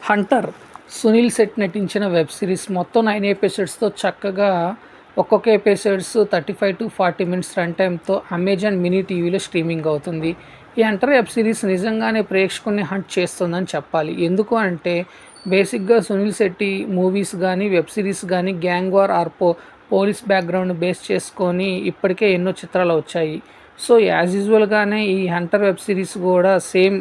Hunter Sunil Shetty నటించిన web series మొత్తం 9 ఎపిసోడ్స్తో చక్కగా ఒక్కొక్క ఎపిసోడ్స్ 35 to 40 minutes రన్ టైంతో అమెజాన్ మినీ టీవీలో స్ట్రీమింగ్ అవుతుంది. ఈ హంటర్ వెబ్ సిరీస్ నిజంగానే ప్రేక్షకుల్ని హంట్ చేస్తుందని చెప్పాలి. ఎందుకు అంటే బేసిక్గా సునీల్ శెట్టి మూవీస్ కానీ వెబ్ సిరీస్ కానీ gang war or police background base చేసుకొని ఇప్పటికే ఎన్నో చిత్రాలు వచ్చాయి. సో యాజ్ యూజువల్గానే ఈ హంటర్ వెబ్ సిరీస్ కూడా సేమ్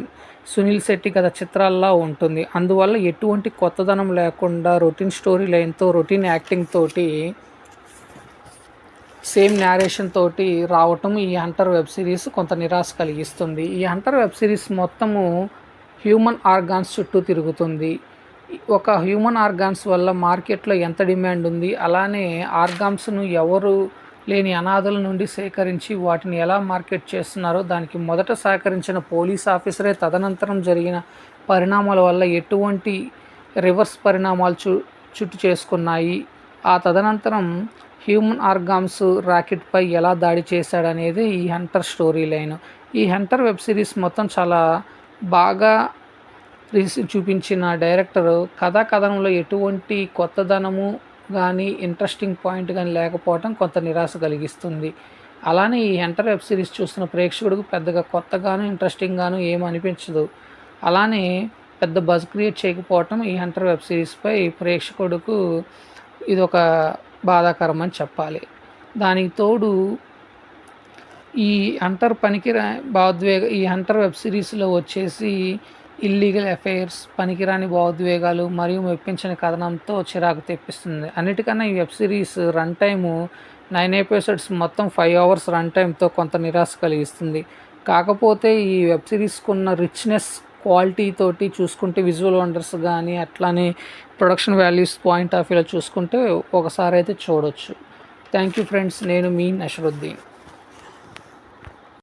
సునీల్ శెట్టి కథ చిత్రాల్లా ఉంటుంది. అందువల్ల ఎటువంటి కొత్తదనం లేకుండా రొటీన్ స్టోరీ లైన్తో రొటీన్ యాక్టింగ్ తోటి సేమ్ నేరేషన్ తోటి రావటం ఈ హంటర్ వెబ్ సిరీస్ కొంత నిరాశ కలిగిస్తుంది. ఈ హంటర్ వెబ్ సిరీస్ మొత్తము హ్యూమన్ ఆర్గాన్స్ చుట్టూ తిరుగుతుంది. ఒక హ్యూమన్ ఆర్గాన్స్ వల్ల మార్కెట్లో ఎంత డిమాండ్ ఉంది, అలానే ఆర్గాన్స్ను ఎవరు లేని అనాథల నుండి సేకరించి వాటిని ఎలా మార్కెట్ చేస్తున్నారో దానికి మొదట సహకరించిన పోలీస్ ఆఫీసరే తదనంతరం జరిగిన పరిణామాల వల్ల ఎటువంటి రివర్స్ పరిణామాలు చుట్టు చేసుకున్నాయి, ఆ తదనంతరం హ్యూమన్ ఆర్గాన్స్ రాకెట్పై ఎలా దాడి చేశాడనేది ఈ హంటర్ స్టోరీ లైన్. ఈ హంటర్ వెబ్ సిరీస్ మొత్తం చాలా బాగా చూపించిన డైరెక్టర్ కథనంలో ఎటువంటి కొత్తదనము కానీ ఇంట్రెస్టింగ్ పాయింట్ కానీ లేకపోవడం కొంత నిరాశ కలిగిస్తుంది. అలానే ఈ హంటర్ వెబ్ సిరీస్ చూస్తున్న ప్రేక్షకుడికి పెద్దగా కొత్తగాను ఇంట్రెస్టింగ్గాను ఏమనిపించదు. అలానే పెద్ద బజ్ క్రియేట్ చేయకపోవటం ఈ హంటర్ వెబ్ సిరీస్పై ప్రేక్షకుడుకు ఇదొక బాధాకరం అని చెప్పాలి. దానికి తోడు ఈ హంటర్ ఈ హంటర్ వెబ్ సిరీస్లో వచ్చేసి ఇల్లీగల్ అఫైర్స్, పనికిరాని భావోద్వేగాలు మరియు మెప్పించని కథనంతో చిరాకు తెప్పిస్తుంది. అన్నిటికన్నా ఈ web series run time 9 episodes మొత్తం 5 hours రన్ టైంతో కొంత నిరాశ కలిగిస్తుంది. కాకపోతే ఈ వెబ్ సిరీస్కున్న రిచ్నెస్ క్వాలిటీ తోటి చూసుకుంటే విజువల్ వండర్స్ కానీ అట్లానే ప్రొడక్షన్ వాల్యూస్ పాయింట్ ఆఫ్ వ్యూలో చూసుకుంటే ఒకసారి అయితే చూడొచ్చు. థ్యాంక్ యూ ఫ్రెండ్స్, నేను మీ నషరుద్దీన్.